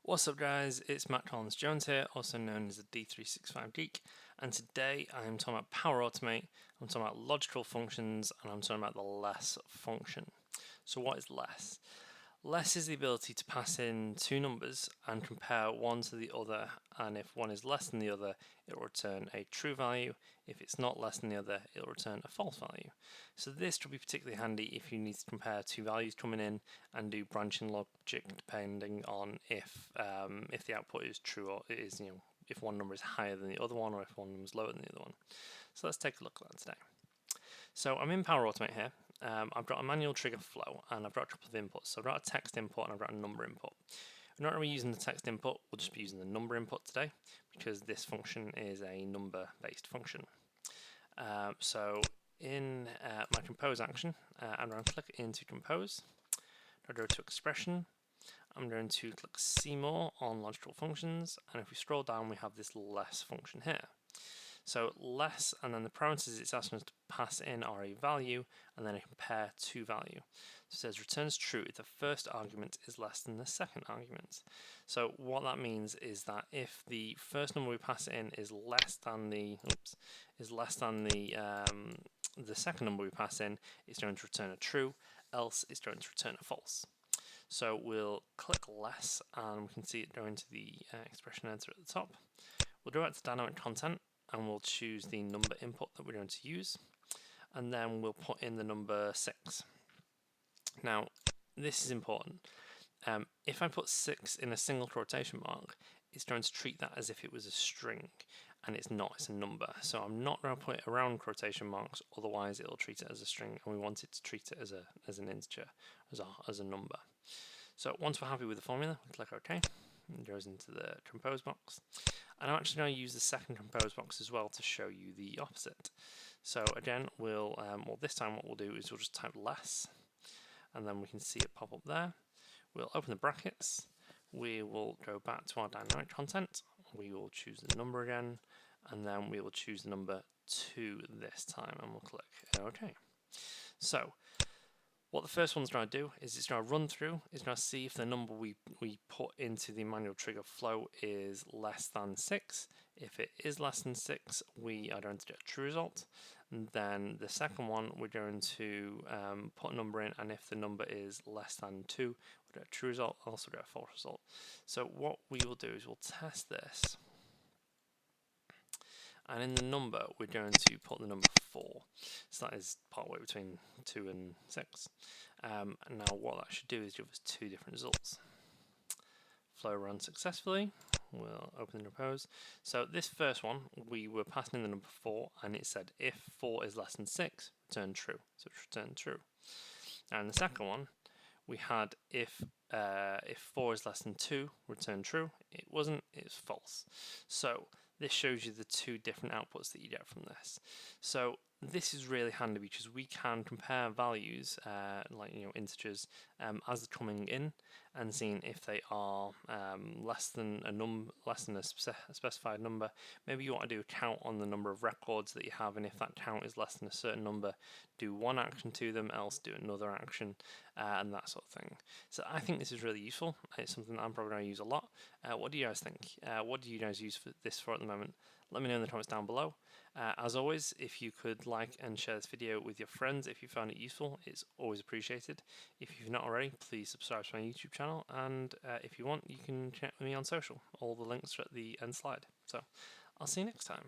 What's up guys, it's Matt Collins-Jones here, also known as the D365 Geek, and today I'm talking about Power Automate, I'm talking about logical functions, and I'm talking about the less function. So what is less? Less is the ability to pass in two numbers and compare one to the other, and if one is less than the other, it will return a true value. If it's not less than the other, it will return a false value. So this will be particularly handy if you need to compare two values coming in and do branching logic depending on if the output is true or it is, if one number is higher than the other one or if one number is lower than the other one. So let's take a look at that today. So I'm in Power Automate here. I've got a manual trigger flow and I've got a couple of inputs. So I've got a text input and I've got a number input. We're not going to be using the text input, we'll just be using the number input today because this function is a number based function. So in my compose action, I'm going to click into compose, I'll go to expression, I'm going to click see more on logical functions, and if we scroll down we have this less function here. So less, and then the parameters it's asking us to pass in are a value and then a compare to value. So it says returns true if the first argument is less than the second argument. So what that means is that if the first number we pass in is less than the the second number we pass in, it's going to return a true, else it's going to return a false. So we'll click less and we can see it go into the expression editor at the top. We'll go out to dynamic content and we'll choose the number input that we're going to use, and then we'll put in the number 6. Now this is important. If I put 6 in a single quotation mark, it's going to treat that as if it was a string, and it's not, it's a number. So I'm not going to put it around quotation marks, otherwise it'll treat it as a string, and we want it to treat it as an integer, as a number. So once we're happy with the formula, we click OK. It goes into the compose box. And I'm actually going to use the second compose box as well to show you the opposite. So again, this time what we'll do is we'll just type less, and then we can see it pop up there. We'll open the brackets, we will go back to our dynamic content, we will choose the number again, and then we will choose the number 2 this time, and we'll click OK. So what the first one's going to do is it's going to run through, it's going to see if the number we put into the manual trigger flow is less than 6. If it is less than 6, we are going to get a true result. And then the second one, we're going to put a number in, and if the number is less than 2, we'll get a true result, also get a false result. So what we will do is we'll test this. And in the number, we're going to put the number 4. So that is partway between 2 and 6. Now what that should do is give us two different results. Flow runs successfully. We'll open the compose. So this first one, we were passing in the number 4, and it said if 4 is less than 6, return true. So it's returned true. And the second one, we had if 4 is less than 2, return true. It wasn't, it's false. So this shows you the two different outputs that you get from this. So this is really handy because we can compare values, like integers, as they're coming in, and seeing if they are less than a specified number. Maybe you want to do a count on the number of records that you have, and if that count is less than a certain number, do one action to them, else do another action, and that sort of thing. So I think this is really useful. It's something that I'm probably going to use a lot. What do you guys think? What do you guys use this for at the moment? Let me know in the comments down below. As always, if you could like and share this video with your friends if you found it useful, it's always appreciated. If you've not already, please subscribe to my YouTube channel, and if you want, you can connect with me on social. All the links are at the end slide. So I'll see you next time.